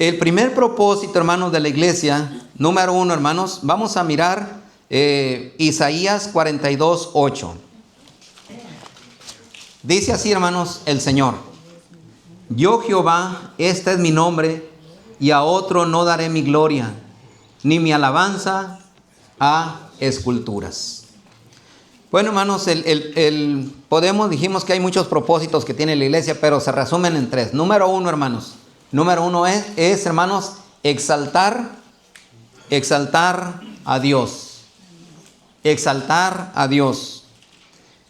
El primer propósito, hermanos, de la iglesia, número uno, hermanos, vamos a mirar Isaías 42:8. Dice así, hermanos, el Señor: yo Jehová, este es mi nombre, y a otro no daré mi gloria, ni mi alabanza a esculturas. Bueno, hermanos, dijimos que hay muchos propósitos que tiene la iglesia, pero se resumen en tres. Número uno, hermanos. Número uno es, hermanos, exaltar a Dios. Exaltar a Dios.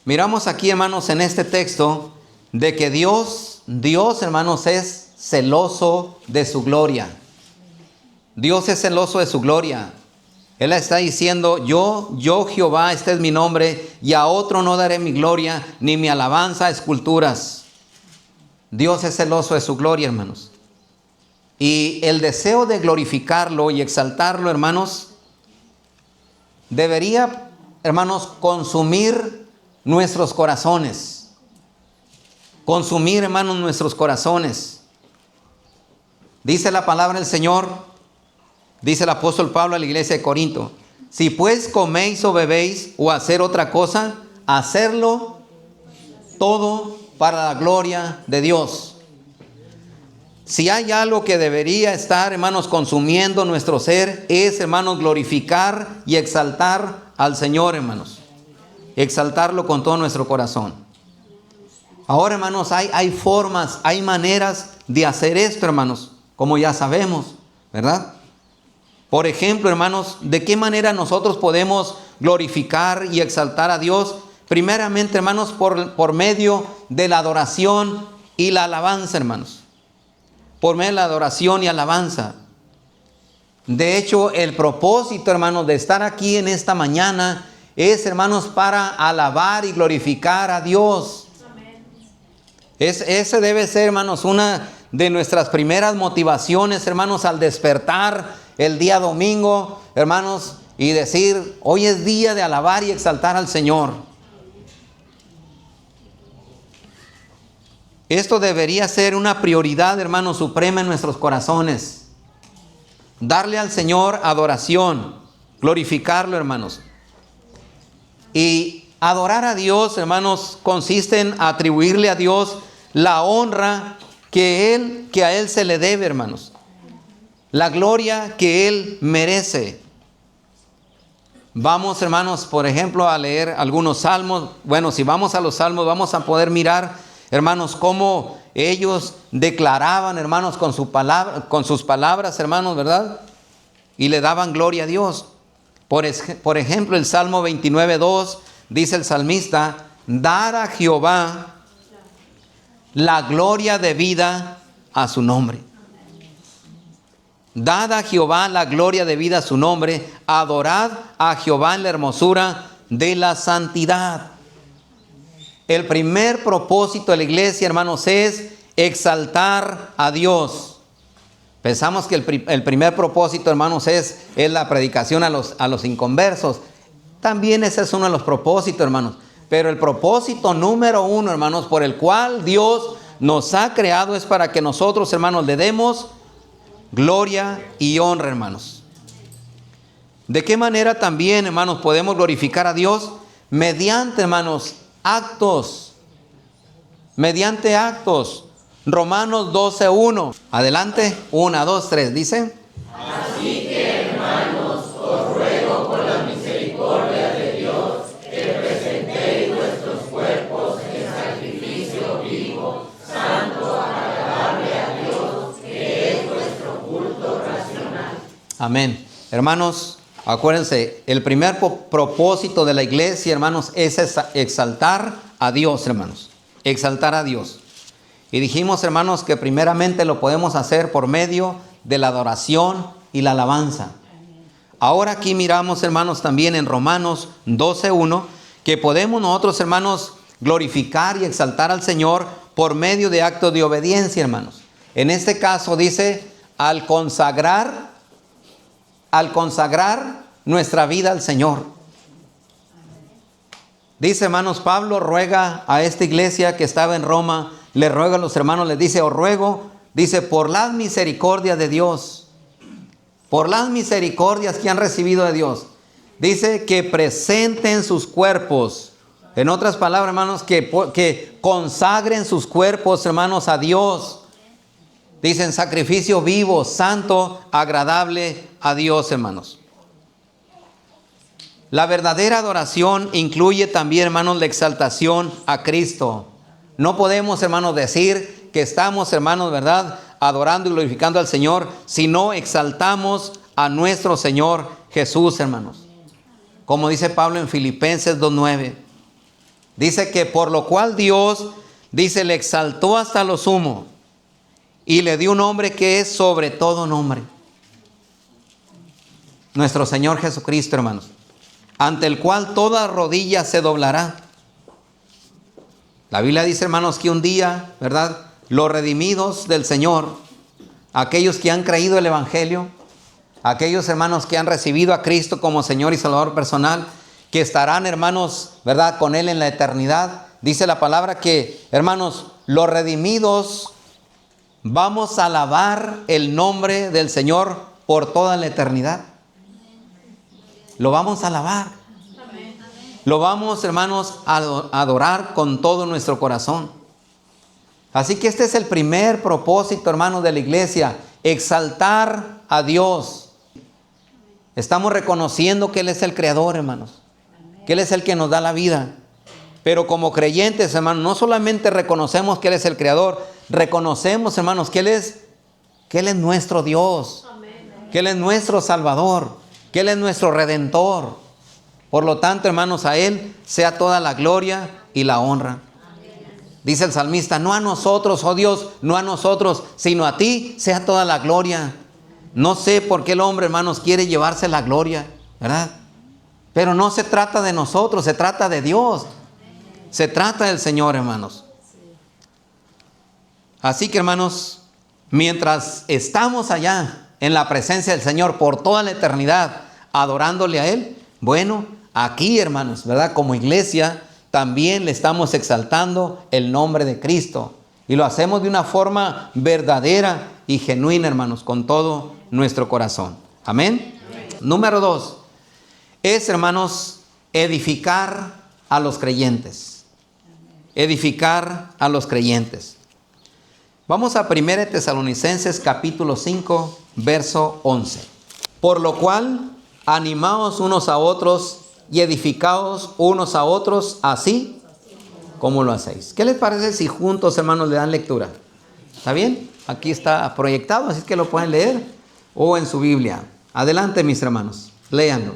Miramos aquí, hermanos, en este texto, de que Dios, hermanos, es celoso de su gloria. Dios es celoso de su gloria. Él está diciendo: yo Jehová, este es mi nombre, y a otro no daré mi gloria, ni mi alabanza a esculturas. Dios es celoso de su gloria, hermanos. Y el deseo de glorificarlo y exaltarlo, hermanos, debería, hermanos, consumir nuestros corazones. Consumir, hermanos, nuestros corazones. Dice la palabra del Señor, dice el apóstol Pablo a la iglesia de Corinto: si pues coméis o bebéis o hacer otra cosa, hacerlo todo para la gloria de Dios. Si hay algo que debería estar, hermanos, consumiendo nuestro ser, es, hermanos, glorificar y exaltar al Señor, hermanos. Exaltarlo con todo nuestro corazón. Ahora, hermanos, hay formas, hay maneras de hacer esto, hermanos, como ya sabemos, ¿verdad? Por ejemplo, hermanos, ¿de qué manera nosotros podemos glorificar y exaltar a Dios? Primeramente, hermanos, por medio de la adoración y la alabanza, hermanos. Por medio de la adoración y alabanza. De hecho, el propósito, hermanos, de estar aquí en esta mañana es, hermanos, para alabar y glorificar a Dios. Ese debe ser, hermanos, una de nuestras primeras motivaciones, hermanos, al despertar el día domingo, hermanos, y decir: hoy es día de alabar y exaltar al Señor. Esto debería ser una prioridad, hermanos, suprema en nuestros corazones. Darle al Señor adoración, glorificarlo, hermanos. Y adorar a Dios, hermanos, consiste en atribuirle a Dios la honra que a Él se le debe, hermanos. La gloria que Él merece. Vamos, hermanos, por ejemplo, a leer algunos salmos. Bueno, si vamos a los salmos, vamos a poder mirar, hermanos, cómo ellos declaraban, hermanos, con sus palabras, hermanos, ¿verdad? Y le daban gloria a Dios. Por ejemplo, el Salmo 29:2 dice el salmista: dar a Jehová la gloria debida a su nombre. Dad a Jehová la gloria debida a su nombre. Adorad a Jehová en la hermosura de la santidad. El primer propósito de la iglesia, hermanos, es exaltar a Dios. Pensamos que el primer propósito, hermanos, es la predicación a los inconversos. También ese es uno de los propósitos, hermanos. Pero el propósito número uno, hermanos, por el cual Dios nos ha creado, es para que nosotros, hermanos, le demos gloria y honra, hermanos. ¿De qué manera también, hermanos, podemos glorificar a Dios? Mediante, hermanos, actos. Mediante actos. Romanos 12:1. Adelante. 1, 2, 3. Dice: así que, hermanos, os ruego por la misericordia de Dios que presentéis vuestros cuerpos en sacrificio vivo, santo, agradable a Dios, que es vuestro culto racional. Amén. Hermanos, acuérdense, el primer propósito de la iglesia, hermanos, es exaltar a Dios, hermanos. Exaltar a Dios. Y dijimos, hermanos, que primeramente lo podemos hacer por medio de la adoración y la alabanza. Ahora aquí miramos, hermanos, también en Romanos 12:1, que podemos nosotros, hermanos, glorificar y exaltar al Señor por medio de actos de obediencia, hermanos. En este caso dice: al consagrar nuestra vida al Señor. Dice, hermanos, Pablo ruega a esta iglesia que estaba en Roma, le ruega a los hermanos, les dice: os ruego Dice, por las misericordias de Dios, por las misericordias que han recibido de Dios. Dice que presenten sus cuerpos. En otras palabras, hermanos, que consagren sus cuerpos, hermanos, a Dios. Dicen sacrificio vivo, santo, agradable a Dios, hermanos. La verdadera adoración incluye también, hermanos, la exaltación a Cristo. No podemos, hermanos, decir que estamos, hermanos, ¿verdad?, adorando y glorificando al Señor, si no exaltamos a nuestro Señor Jesús, hermanos. Como dice Pablo en Filipenses 2:9. Dice que por lo cual Dios, dice, le exaltó hasta lo sumo y le dio un nombre que es sobre todo nombre. Nuestro Señor Jesucristo, hermanos, ante el cual toda rodilla se doblará. La Biblia dice, hermanos, que un día, ¿verdad?, los redimidos del Señor, aquellos que han creído el Evangelio, aquellos, hermanos, que han recibido a Cristo como Señor y Salvador personal, que estarán, hermanos, ¿verdad?, con Él en la eternidad. Dice la palabra que, hermanos, los redimidos vamos a alabar el nombre del Señor por toda la eternidad. Lo vamos a alabar. Lo vamos, hermanos, a adorar con todo nuestro corazón. Así que este es el primer propósito, hermanos, de la iglesia: exaltar a Dios. Estamos reconociendo que Él es el creador, hermanos, que Él es el que nos da la vida. Pero como creyentes, hermanos, no solamente reconocemos que Él es el creador, reconocemos, hermanos, que Él es nuestro Dios, que Él es nuestro Salvador, que Él es nuestro Redentor. Por lo tanto, hermanos, a Él sea toda la gloria y la honra. Dice el salmista, no a nosotros, oh Dios, no a nosotros, sino a ti sea toda la gloria. No sé por qué el hombre, hermanos, quiere llevarse la gloria, ¿verdad? Pero no se trata de nosotros, se trata de Dios. Se trata del Señor, hermanos. Así que, hermanos, mientras estamos allá en la presencia del Señor por toda la eternidad, adorándole a Él, bueno, aquí, hermanos, ¿verdad?, como iglesia, también le estamos exaltando el nombre de Cristo. Y lo hacemos de una forma verdadera y genuina, hermanos, con todo nuestro corazón. Amén. Número 2. Es, hermanos, edificar a los creyentes. Edificar a los creyentes. Vamos a 1 Tesalonicenses capítulo 5, verso 11. Por lo cual, animaos unos a otros y edificaos unos a otros, así como lo hacéis. ¿Qué les parece si juntos, hermanos, le dan lectura? ¿Está bien? Aquí está proyectado, así que lo pueden leer o en su Biblia. Adelante, mis hermanos, léanlo.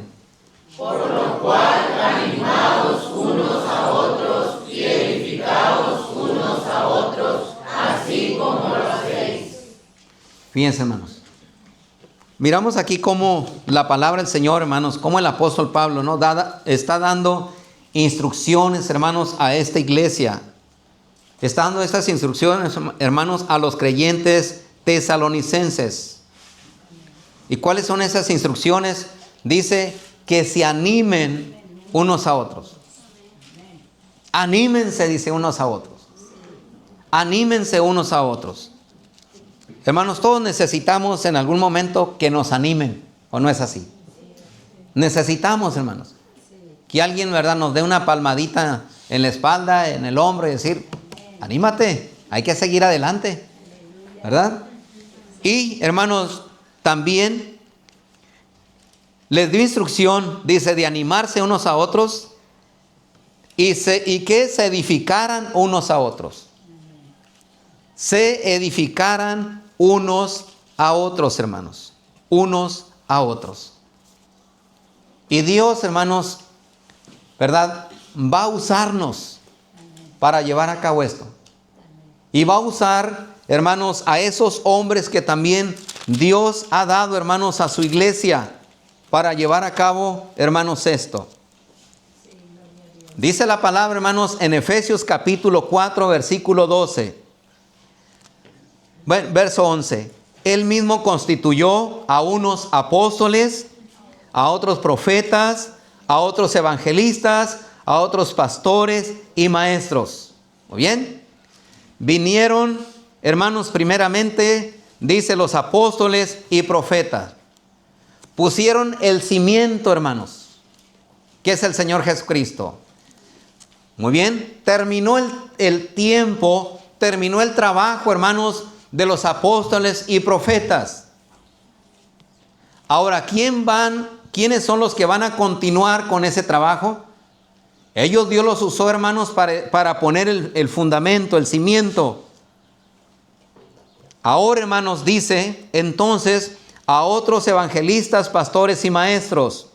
Por lo cual, animaos unos a otros y edificaos unos a otros, así como lo hacéis. Fíjense, hermanos. Miramos aquí cómo la palabra del Señor, hermanos, cómo el apóstol Pablo, ¿no?, está dando instrucciones, hermanos, a esta iglesia. Está dando estas instrucciones, hermanos, a los creyentes tesalonicenses. ¿Y cuáles son esas instrucciones? Dice que se animen unos a otros. Anímense, dice, unos a otros. Anímense unos a otros. Hermanos, todos necesitamos en algún momento que nos animen, ¿o no es así? Necesitamos, hermanos, que alguien, ¿verdad?, nos dé una palmadita en la espalda, en el hombro y decir, anímate, hay que seguir adelante, ¿verdad? Y, hermanos, también les dio instrucción, dice, de animarse unos a otros y que se edificaran unos a otros. Se edificaran unos a otros, hermanos. Unos a otros. Y Dios, hermanos, ¿verdad?, va a usarnos para llevar a cabo esto. Y va a usar, hermanos, a esos hombres que también Dios ha dado, hermanos, a su iglesia para llevar a cabo, hermanos, esto. Dice la palabra, hermanos, en Efesios capítulo 4, versículo 12. Verso 11. Él mismo constituyó a unos apóstoles, a otros profetas, a otros evangelistas, a otros pastores y maestros. Muy bien. Vinieron, hermanos, primeramente, dice los apóstoles y profetas. Pusieron el cimiento, hermanos, que es el Señor Jesucristo. Muy bien, terminó el tiempo, terminó el trabajo, hermanos, de los apóstoles y profetas. Ahora, ¿quiénes son los que van a continuar con ese trabajo? Ellos, Dios los usó, hermanos, para poner el fundamento, el cimiento. Ahora, hermanos, dice entonces a otros evangelistas, pastores y maestros.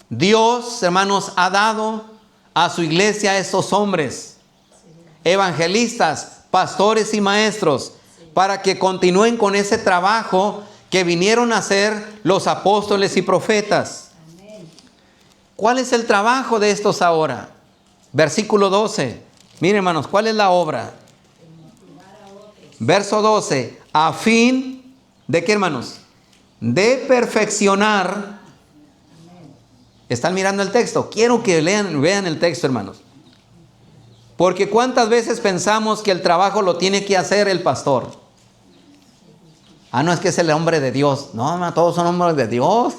Dios, hermanos, ha dado a su iglesia a estos hombres, evangelistas, pastores y maestros, para que continúen con ese trabajo que vinieron a hacer los apóstoles y profetas. ¿Cuál es el trabajo de estos ahora? Versículo 12. Miren, hermanos, ¿cuál es la obra? Verso 12. A fin de ¿qué, hermanos? De perfeccionar. ¿Están mirando el texto? Quiero que vean el texto, hermanos. Porque ¿cuántas veces pensamos que el trabajo lo tiene que hacer el pastor? No, es que es el hombre de Dios. No, todos son hombres de Dios.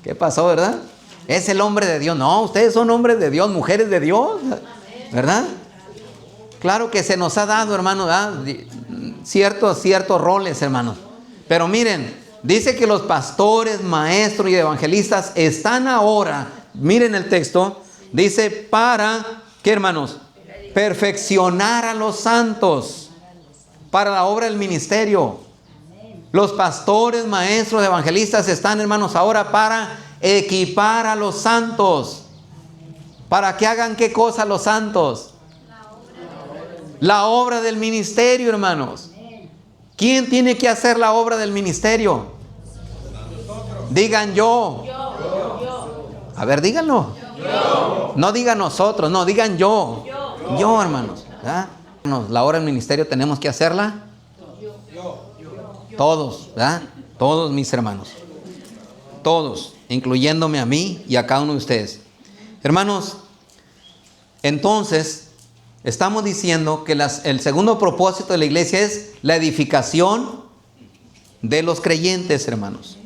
¿Qué pasó, verdad? Es el hombre de Dios. No, ustedes son hombres de Dios, mujeres de Dios, ¿verdad? Claro que se nos ha dado, hermanos, ciertos roles, hermanos. Pero miren, dice que los pastores, maestros y evangelistas están ahora, miren el texto, dice para, ¿qué, hermanos? Perfeccionar a los santos para la obra del ministerio. Los pastores, maestros, evangelistas están, hermanos, ahora para equipar a los santos. ¿Para que hagan qué cosa los santos? La obra del ministerio, hermanos. ¿Quién tiene que hacer la obra del ministerio? Digan yo. A ver, díganlo. No digan nosotros, no, digan yo. Yo, hermanos. ¿Verdad? La obra del ministerio tenemos que hacerla. Todos, ¿verdad? Todos mis hermanos. Todos, incluyéndome a mí y a cada uno de ustedes. Hermanos, entonces, estamos diciendo que el segundo propósito de la iglesia es la edificación de los creyentes, hermanos.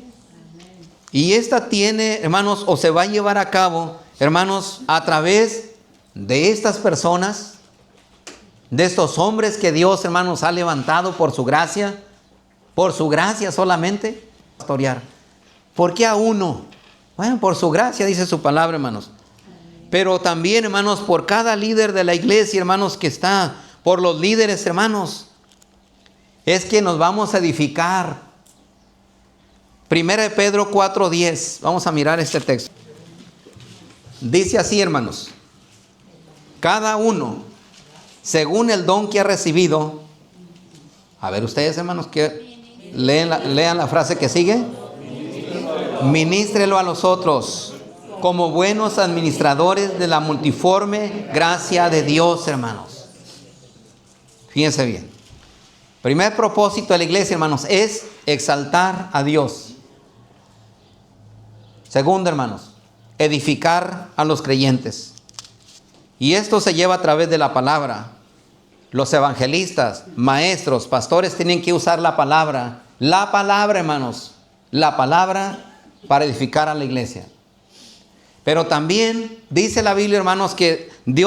Y esta tiene, hermanos, o se va a llevar a cabo, hermanos, a través de estas personas, de estos hombres que Dios, hermanos, ha levantado por su gracia solamente, pastorear. ¿Por qué a uno? Bueno, por su gracia, dice su palabra, hermanos. Pero también, hermanos, por cada líder de la iglesia, hermanos, que está, por los líderes, hermanos, es que nos vamos a edificar. Primera de Pedro 4:10. Vamos a mirar este texto. Dice así, hermanos. Cada uno, según el don que ha recibido. A ver, ustedes, hermanos, que lean la frase que sigue. Ministrelo a los otros como buenos administradores de la multiforme gracia de Dios, hermanos. Fíjense bien. Primer propósito de la iglesia, hermanos, es exaltar a Dios. Segundo, hermanos, edificar a los creyentes. Y esto se lleva a través de la palabra. Los evangelistas, maestros, pastores tienen que usar la palabra. La palabra, hermanos. La palabra para edificar a la iglesia. Pero también dice la Biblia, hermanos, que de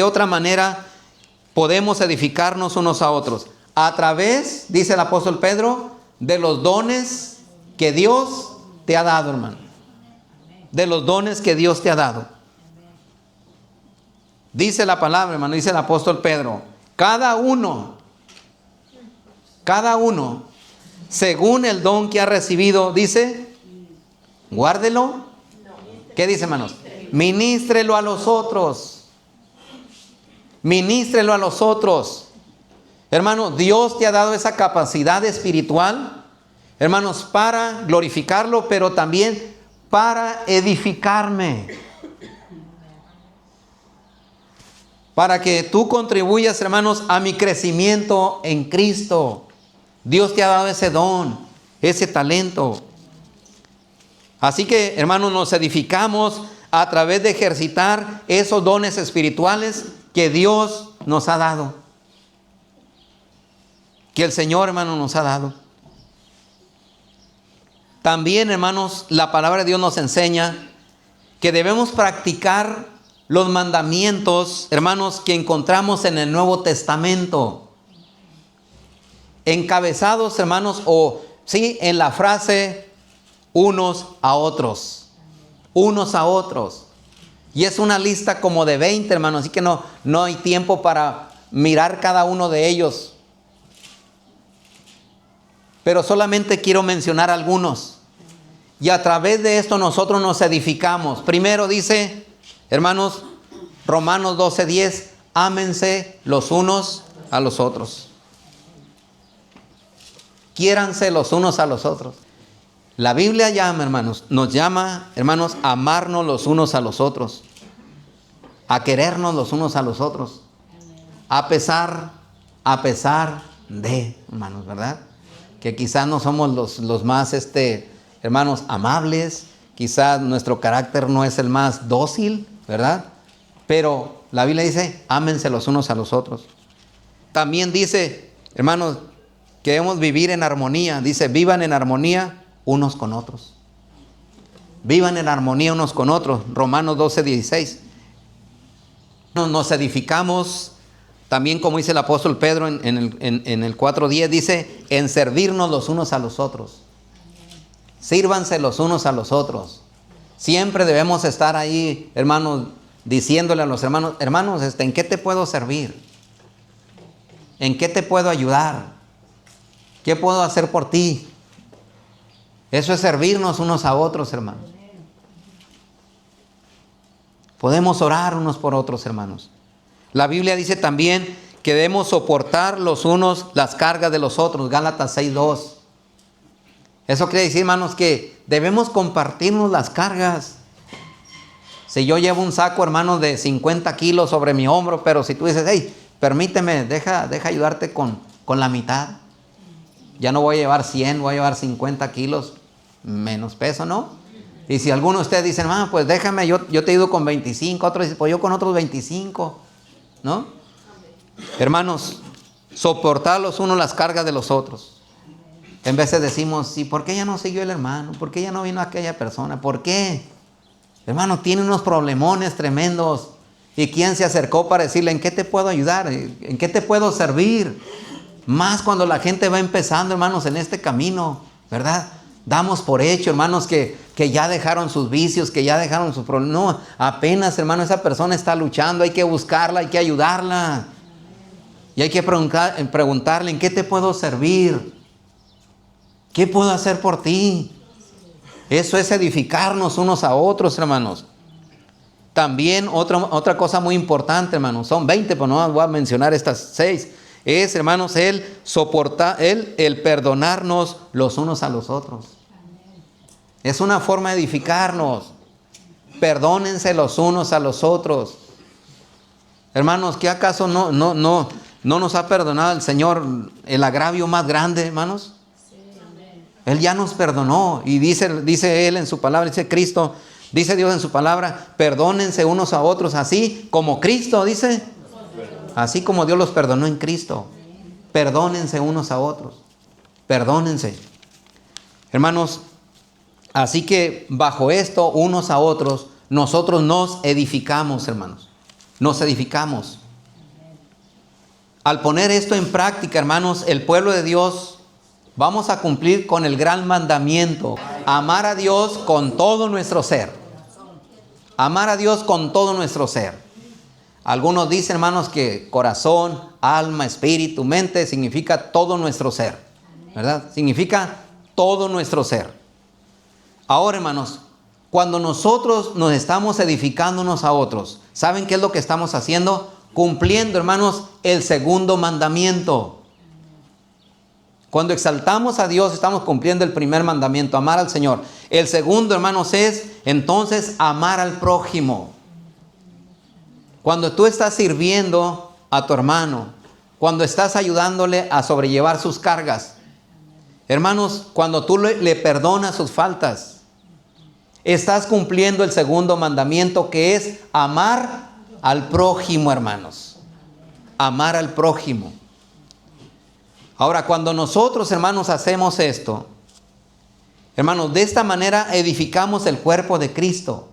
otra manera podemos edificarnos unos a otros. A través, dice el apóstol Pedro, de los dones que Dios te ha dado, hermano. De los dones que Dios te ha dado. Dice la palabra, hermano, dice el apóstol Pedro, cada uno, según el don que ha recibido, dice, guárdelo. ¿Qué dice, hermanos? Ministrelo a los otros. Ministrelo a los otros. Hermano, Dios te ha dado esa capacidad espiritual, hermanos, para glorificarlo, pero también para edificarme. Para que tú contribuyas, hermanos, a mi crecimiento en Cristo. Dios te ha dado ese don, ese talento. Así que, hermanos, nos edificamos a través de ejercitar esos dones espirituales que Dios nos ha dado. que el Señor, hermano, nos ha dado. También, hermanos, la palabra de Dios nos enseña que debemos practicar los mandamientos, hermanos, que encontramos en el Nuevo Testamento. Encabezados, hermanos, o sí, en la frase unos a otros. Unos a otros. Y es una lista como de 20, hermanos, así que no hay tiempo para mirar cada uno de ellos. Pero solamente quiero mencionar algunos. Y a través de esto nosotros nos edificamos. Primero dice, hermanos, Romanos 12:10, ámense los unos a los otros. Quiéranse los unos a los otros. La Biblia llama, hermanos, nos llama, hermanos, a amarnos los unos a los otros. A querernos los unos a los otros. A pesar de, hermanos, ¿verdad? Que quizás no somos los más, hermanos, amables. Quizás nuestro carácter no es el más dócil, ¿verdad? Pero la Biblia dice, ámense los unos a los otros. También dice, hermanos, que debemos vivir en armonía. Dice, vivan en armonía unos con otros. Vivan en armonía unos con otros. Romanos 12:16. Nos edificamos. También, como dice el apóstol Pedro en el 4:10, dice, en servirnos los unos a los otros. Sírvanse los unos a los otros. Siempre debemos estar ahí, hermanos, diciéndole a los hermanos, hermanos, ¿en qué te puedo servir? ¿En qué te puedo ayudar? ¿Qué puedo hacer por ti? Eso es servirnos unos a otros, hermanos. Podemos orar unos por otros, hermanos. La Biblia dice también que debemos soportar los unos las cargas de los otros. Gálatas 6:2. Eso quiere decir, hermanos, que debemos compartirnos las cargas. Si yo llevo un saco, hermanos, de 50 kilos sobre mi hombro, pero si tú dices, hey, permíteme, deja ayudarte con la mitad. Ya no voy a llevar 100, voy a llevar 50 kilos menos peso, ¿no? Y si alguno de ustedes dicen, pues déjame, yo te ayudo con 25, otros dicen, pues yo con otros 25, ¿no? Hermanos, soportar los unos las cargas de los otros. En veces decimos, sí, ¿por qué ya no siguió el hermano? ¿Por qué ya no vino aquella persona? ¿Por qué? Hermano, tiene unos problemones tremendos. ¿Y quién se acercó para decirle, ¿en qué te puedo ayudar? ¿En qué te puedo servir? Más cuando la gente va empezando, hermanos, en este camino, ¿verdad? Damos por hecho, hermanos, que ya dejaron sus vicios, que ya dejaron sus problemas. No, apenas, hermano, esa persona está luchando, hay que buscarla, hay que ayudarla. Y hay que preguntarle, ¿en qué te puedo servir? ¿Qué puedo hacer por ti? Eso es edificarnos unos a otros, hermanos. También otra cosa muy importante, hermanos, son 20, pero no voy a mencionar estas 6. Es, hermanos, el perdonarnos los unos a los otros. Es una forma de edificarnos. Perdónense los unos a los otros. Hermanos, ¿qué acaso no nos ha perdonado el Señor el agravio más grande, hermanos? Él ya nos perdonó. Y dice Él en su palabra, dice Cristo, dice Dios en su palabra, perdónense unos a otros, así como Cristo, dice. Así como Dios los perdonó en Cristo. Perdónense unos a otros. Perdónense. Hermanos, así que bajo esto, unos a otros, nosotros nos edificamos, hermanos. Nos edificamos. Al poner esto en práctica, hermanos, el pueblo de Dios, vamos a cumplir con el gran mandamiento. Amar a Dios con todo nuestro ser. Amar a Dios con todo nuestro ser. Algunos dicen, hermanos, que corazón, alma, espíritu, mente significa todo nuestro ser, ¿verdad? Significa todo nuestro ser. Ahora, hermanos, cuando nosotros nos estamos edificando unos a otros, ¿saben qué es lo que estamos haciendo? Cumpliendo, hermanos, el segundo mandamiento. Cuando exaltamos a Dios, estamos cumpliendo el primer mandamiento, amar al Señor. El segundo, hermanos, es entonces amar al prójimo. Cuando tú estás sirviendo a tu hermano, cuando estás ayudándole a sobrellevar sus cargas, hermanos, cuando tú le perdonas sus faltas, estás cumpliendo el segundo mandamiento, que es amar al prójimo, hermanos. Amar al prójimo. Ahora, cuando nosotros, hermanos, hacemos esto, hermanos, de esta manera edificamos el cuerpo de Cristo.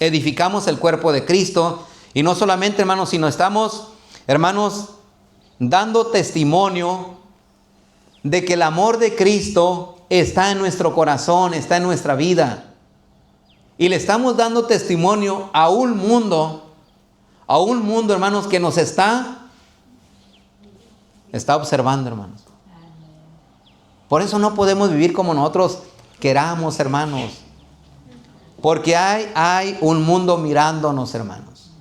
Edificamos el cuerpo de Cristo. Y no solamente, hermanos, sino estamos, hermanos, dando testimonio de que el amor de Cristo está en nuestro corazón, está en nuestra vida. Y le estamos dando testimonio a un mundo, hermanos, que nos está observando, hermanos. Por eso no podemos vivir como nosotros queramos, hermanos. Porque hay un mundo mirándonos, hermanos.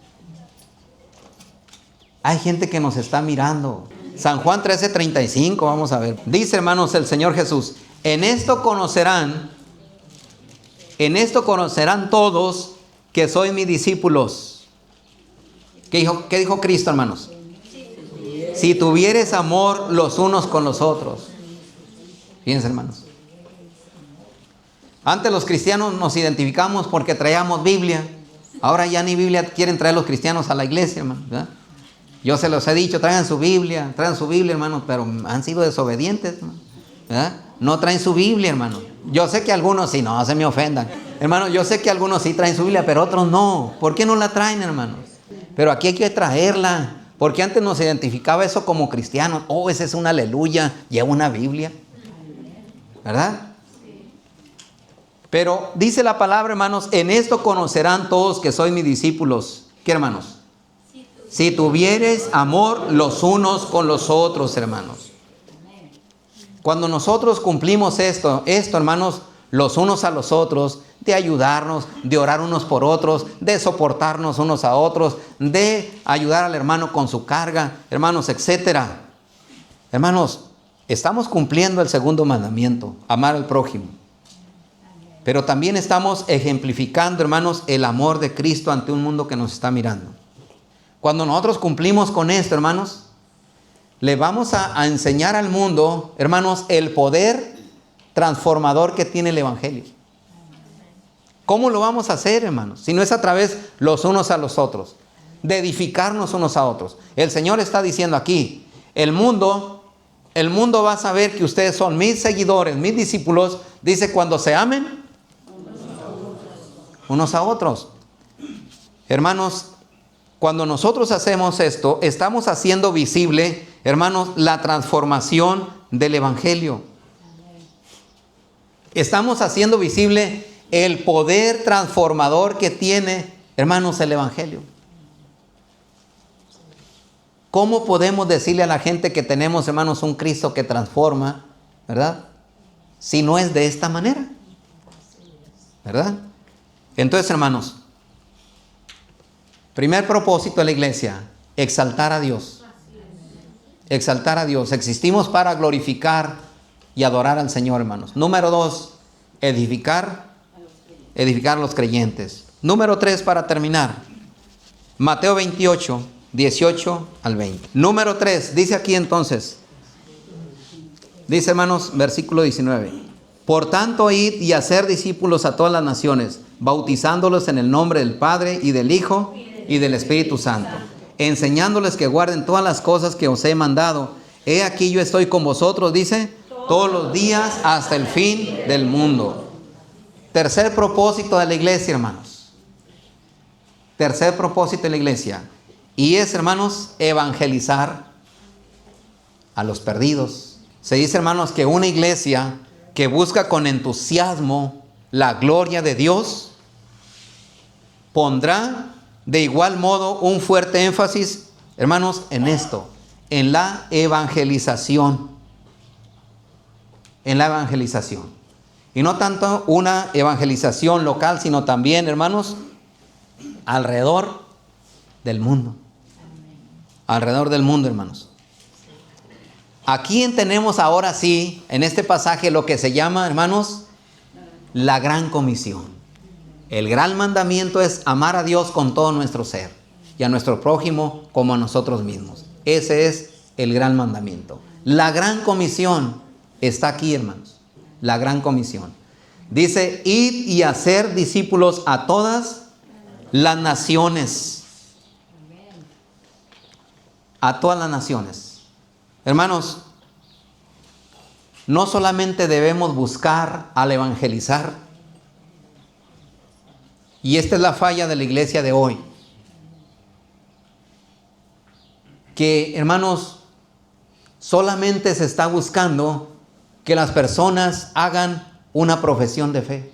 Hay gente que nos está mirando. San Juan 13:35, vamos a ver. Dice, hermanos, el Señor Jesús: en esto conocerán todos que sois mis discípulos. ¿Qué dijo Cristo, hermanos? Si tuvieres amor los unos con los otros. Fíjense, hermanos. Antes los cristianos nos identificamos porque traíamos Biblia. Ahora ya ni Biblia quieren traer los cristianos a la iglesia, hermanos, ¿verdad? Yo se los he dicho, traigan su Biblia, hermanos, pero han sido desobedientes, ¿verdad? No traen su Biblia, hermanos. Yo sé que algunos sí, no se me ofendan. Hermanos, yo sé que algunos sí traen su Biblia, pero otros no. ¿Por qué no la traen, hermanos? Pero aquí hay que traerla. Porque antes nos identificaba eso como cristianos. Oh, ese es un aleluya, lleva una Biblia. ¿Verdad? Pero dice la palabra, hermanos, en esto conocerán todos que sois mis discípulos. ¿Qué, hermanos? Si tuvieres amor los unos con los otros, hermanos. Cuando nosotros cumplimos esto, hermanos, los unos a los otros, de ayudarnos, de orar unos por otros, de soportarnos unos a otros, de ayudar al hermano con su carga, hermanos, etcétera. Hermanos, estamos cumpliendo el segundo mandamiento, amar al prójimo. Pero también estamos ejemplificando, hermanos, el amor de Cristo ante un mundo que nos está mirando. Cuando nosotros cumplimos con esto, hermanos, le vamos a enseñar al mundo, hermanos, el poder transformador que tiene el Evangelio. ¿Cómo lo vamos a hacer, hermanos? Si no es a través los unos a los otros, de edificarnos unos a otros. El Señor está diciendo aquí, el mundo va a saber que ustedes son mis seguidores, mis discípulos, dice, cuando se amen unos a otros. Hermanos, cuando nosotros hacemos esto, estamos haciendo visible, hermanos, la transformación del Evangelio. Estamos haciendo visible el poder transformador que tiene, hermanos, el Evangelio. ¿Cómo podemos decirle a la gente que tenemos, hermanos, un Cristo que transforma, verdad? Si no es de esta manera, ¿verdad? Entonces, hermanos, primer propósito de la iglesia, exaltar a Dios. Exaltar a Dios. Existimos para glorificar y adorar al Señor, hermanos. Número 2, edificar a los creyentes. Número 3, para terminar, Mateo 28, 18 al 20. Número 3, dice aquí entonces, dice, hermanos, versículo 19. Por tanto, id y hacer discípulos a todas las naciones, bautizándolos en el nombre del Padre y del Hijo y del Espíritu Santo, enseñándoles que guarden todas las cosas que os he mandado. He aquí yo estoy con vosotros, dice, todos los días hasta el fin del mundo. Tercer propósito de la iglesia, hermanos. Tercer propósito de la iglesia. Y es, hermanos, evangelizar a los perdidos. Se dice, hermanos, que una iglesia que busca con entusiasmo la gloria de Dios pondrá de igual modo un fuerte énfasis, hermanos, en esto, en la evangelización. En la evangelización. Y no tanto una evangelización local, sino también, hermanos, alrededor del mundo. Alrededor del mundo, hermanos. Aquí tenemos ahora sí, en este pasaje, lo que se llama, hermanos, la gran comisión. El gran mandamiento es amar a Dios con todo nuestro ser y a nuestro prójimo como a nosotros mismos. Ese es el gran mandamiento. La gran comisión está aquí, hermanos. La gran comisión. Dice, id y hacer discípulos a todas las naciones. A todas las naciones. Hermanos, no solamente debemos buscar al evangelizar, y esta es la falla de la iglesia de hoy, que, hermanos, solamente se está buscando que las personas hagan una profesión de fe.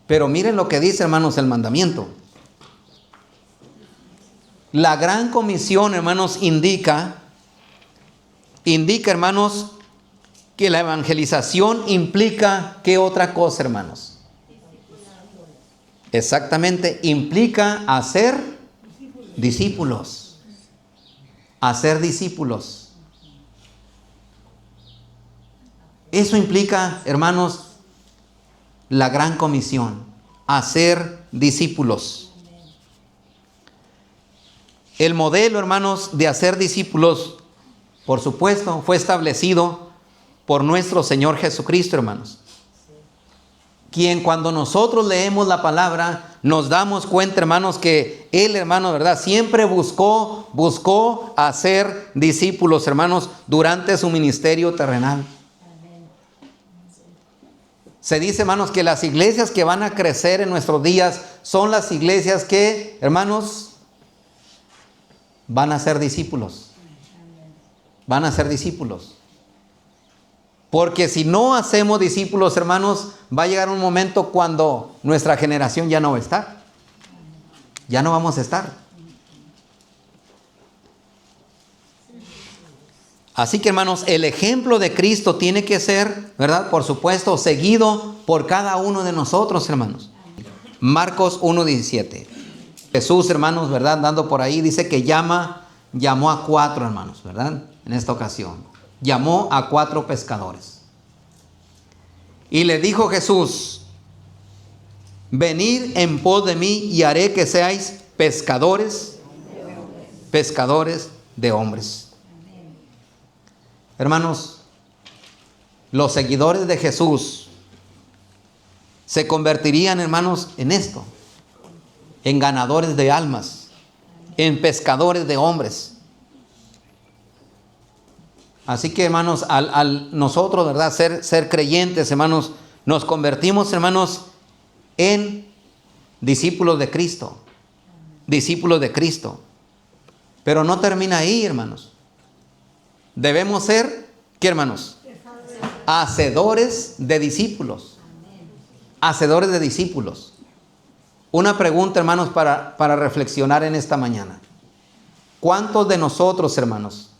Pero miren lo que dice, hermanos, el mandamiento. La gran comisión, hermanos, indica, hermanos, que la evangelización implica, ¿qué otra cosa, hermanos? Exactamente, implica hacer discípulos. Hacer discípulos. Eso implica, hermanos, la gran comisión, hacer discípulos. El modelo, hermanos, de hacer discípulos, por supuesto, fue establecido por nuestro Señor Jesucristo, hermanos. Quien, cuando nosotros leemos la palabra, nos damos cuenta, hermanos, que Él, hermano, ¿verdad?, siempre buscó hacer discípulos, hermanos, durante su ministerio terrenal. Se dice, hermanos, que las iglesias que van a crecer en nuestros días son las iglesias que, hermanos, van a ser discípulos. Van a ser discípulos. Porque si no hacemos discípulos, hermanos, va a llegar un momento cuando nuestra generación ya no va a estar. Ya no vamos a estar. Así que, hermanos, el ejemplo de Cristo tiene que ser, ¿verdad?, por supuesto, seguido por cada uno de nosotros, hermanos. Marcos 1:17. Jesús, hermanos, ¿verdad?, andando por ahí, dice que llamó a 4, hermanos, ¿verdad?, en esta ocasión. Llamó a 4 pescadores. Y le dijo Jesús: venid en pos de mí y haré que seáis pescadores de hombres. Hermanos, los seguidores de Jesús se convertirían, hermanos, en esto, en ganadores de almas, en pescadores de hombres. Así que, hermanos, al nosotros, ¿verdad?, ser creyentes, hermanos, nos convertimos, hermanos, en discípulos de Cristo. Discípulos de Cristo. Pero no termina ahí, hermanos. Debemos ser, ¿qué, hermanos? Hacedores de discípulos. Hacedores de discípulos. Una pregunta, hermanos, para reflexionar en esta mañana. ¿Cuántos de nosotros, hermanos,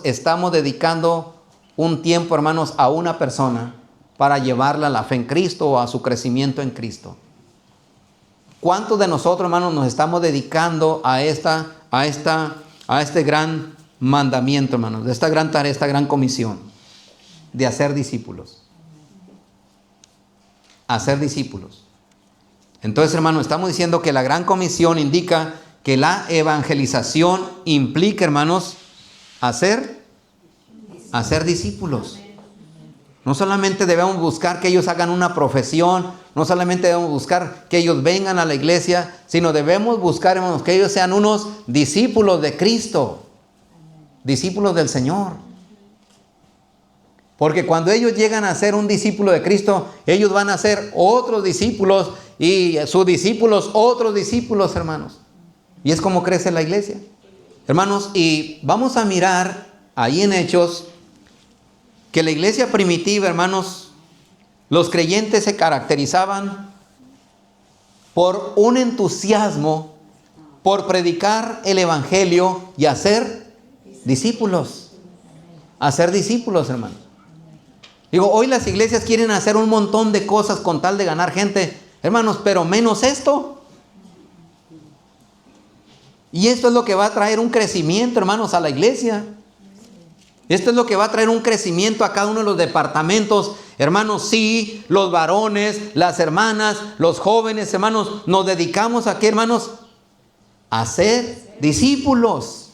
estamos dedicando un tiempo, hermanos, a una persona para llevarla a la fe en Cristo o a su crecimiento en Cristo? ¿Cuántos de nosotros, hermanos, nos estamos dedicando a este gran mandamiento, hermanos, de esta gran tarea, esta gran comisión de hacer discípulos? Hacer discípulos. Entonces, hermanos, estamos diciendo que la gran comisión indica que la evangelización implica, hermanos, hacer discípulos. No solamente debemos buscar que ellos hagan una profesión, no solamente debemos buscar que ellos vengan a la iglesia, sino debemos buscar, hermanos, que ellos sean unos discípulos de Cristo, discípulos del Señor. Porque cuando ellos llegan a ser un discípulo de Cristo, ellos van a ser otros discípulos y sus discípulos otros discípulos, hermanos. Y es como crece la iglesia. Hermanos, y vamos a mirar ahí en Hechos que la iglesia primitiva, hermanos, los creyentes se caracterizaban por un entusiasmo por predicar el evangelio y hacer discípulos. Hacer discípulos, hermanos. Digo, hoy las iglesias quieren hacer un montón de cosas con tal de ganar gente, hermanos, pero menos esto. Y esto es lo que va a traer un crecimiento, hermanos, a la iglesia. Esto es lo que va a traer un crecimiento a cada uno de los departamentos. Hermanos, sí, los varones, las hermanas, los jóvenes, hermanos, nos dedicamos a ¿qué, hermanos? A ser discípulos.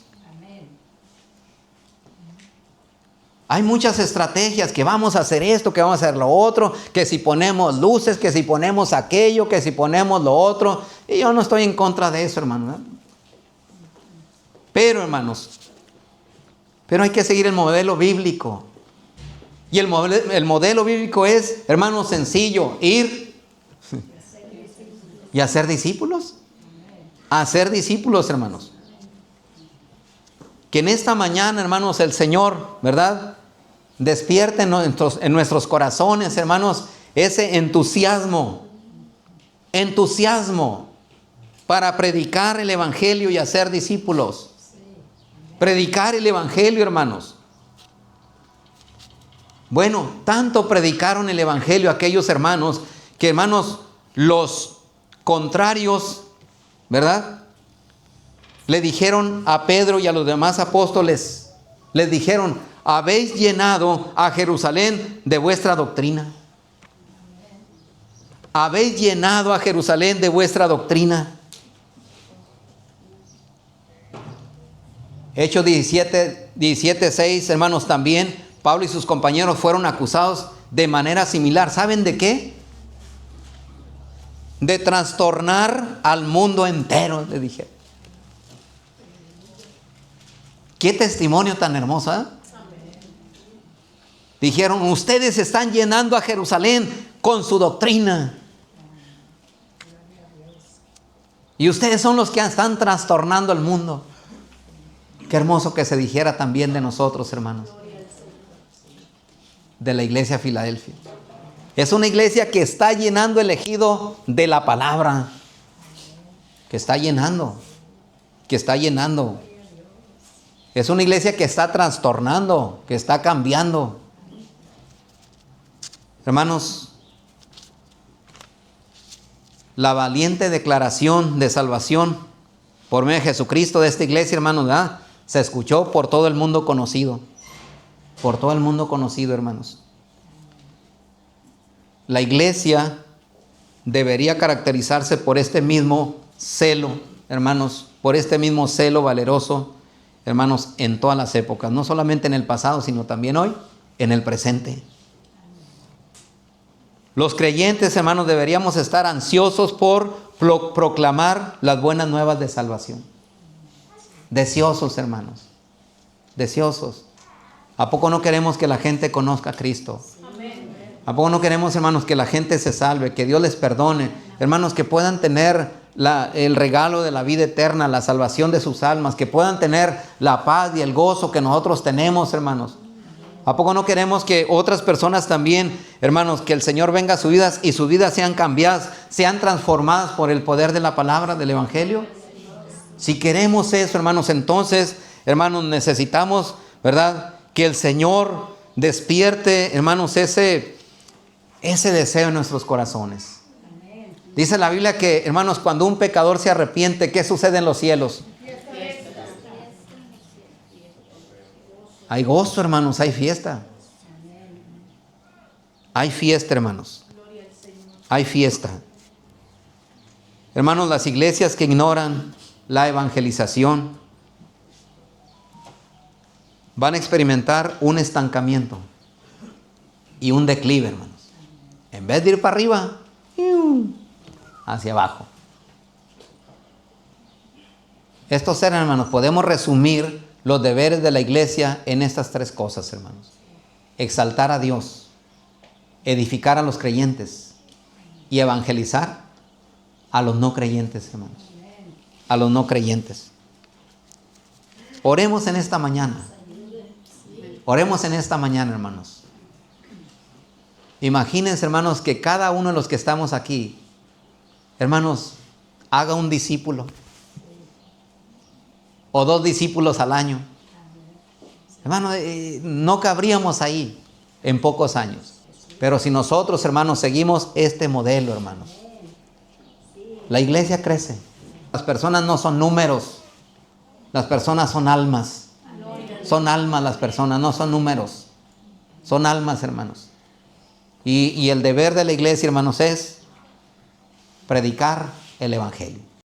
Hay muchas estrategias, que vamos a hacer esto, que vamos a hacer lo otro, que si ponemos luces, que si ponemos aquello, que si ponemos lo otro. Y yo no estoy en contra de eso, hermano, ¿eh? Pero, hermanos, pero hay que seguir el modelo bíblico. Y el modelo bíblico es, hermanos, sencillo: ir y hacer discípulos. Hacer discípulos, hermanos. Que en esta mañana, hermanos, el Señor, ¿verdad?, despierte en nuestros corazones, hermanos, ese entusiasmo para predicar el Evangelio y hacer discípulos. Predicar el Evangelio, hermanos. Bueno, tanto predicaron el Evangelio aquellos hermanos, que, hermanos, los contrarios, ¿verdad?, le dijeron a Pedro y a los demás apóstoles, les dijeron: habéis llenado a Jerusalén de vuestra doctrina. Habéis llenado a Jerusalén de vuestra doctrina. Hechos 17:6, hermanos, también Pablo y sus compañeros fueron acusados de manera similar. ¿Saben de qué? De trastornar al mundo entero, le dije. Qué testimonio tan hermoso, ¿eh? Dijeron: ustedes están llenando a Jerusalén con su doctrina. Y ustedes son los que están trastornando al mundo. Qué hermoso que se dijera también de nosotros, hermanos, de la iglesia Filadelfia. Es una iglesia que está llenando el ejido de la palabra. Que está llenando. Es una iglesia que está trastornando, que está cambiando. Hermanos, la valiente declaración de salvación por medio de Jesucristo de esta iglesia, hermanos, ¿verdad?, se escuchó por todo el mundo conocido. Por todo el mundo conocido, hermanos. La iglesia debería caracterizarse por este mismo celo, hermanos, por este mismo celo valeroso, hermanos, en todas las épocas, no solamente en el pasado, sino también hoy, en el presente. Los creyentes, hermanos, deberíamos estar ansiosos por proclamar las buenas nuevas de salvación. Deseosos, hermanos, deseosos. ¿A poco no queremos que la gente conozca a Cristo? ¿A poco no queremos, hermanos, que la gente se salve, que Dios les perdone? Hermanos, que puedan tener el regalo de la vida eterna, la salvación de sus almas, que puedan tener la paz y el gozo que nosotros tenemos, hermanos. ¿A poco no queremos que otras personas también, hermanos, que el Señor venga a sus vidas y sus vidas sean cambiadas, sean transformadas por el poder de la palabra, del Evangelio? Si queremos eso, hermanos, entonces, hermanos, necesitamos, ¿verdad?, que el Señor despierte, hermanos, ese deseo en nuestros corazones. Dice la Biblia que, hermanos, cuando un pecador se arrepiente, ¿qué sucede en los cielos? Hay gozo, hermanos, hay fiesta. Hay fiesta, hermanos. Hay fiesta. Hermanos, las iglesias que ignoran la evangelización van a experimentar un estancamiento y un declive, hermanos. En vez de ir para arriba, hacia abajo. Estos ser, hermanos, podemos resumir los deberes de la iglesia en estas tres cosas, hermanos: exaltar a Dios, edificar a los creyentes y evangelizar a los no creyentes, hermanos. A los no creyentes. Oremos en esta mañana. Oremos en esta mañana, hermanos. Imagínense, hermanos, que cada uno de los que estamos aquí, hermanos, haga un discípulo o 2 discípulos al año. Hermanos, no cabríamos ahí en pocos años. Pero si nosotros, hermanos, seguimos este modelo, hermanos, la iglesia crece. Las personas no son números, las personas son almas. Son almas las personas, no son números. Son almas, hermanos. Y el deber de la iglesia, hermanos, es predicar el Evangelio.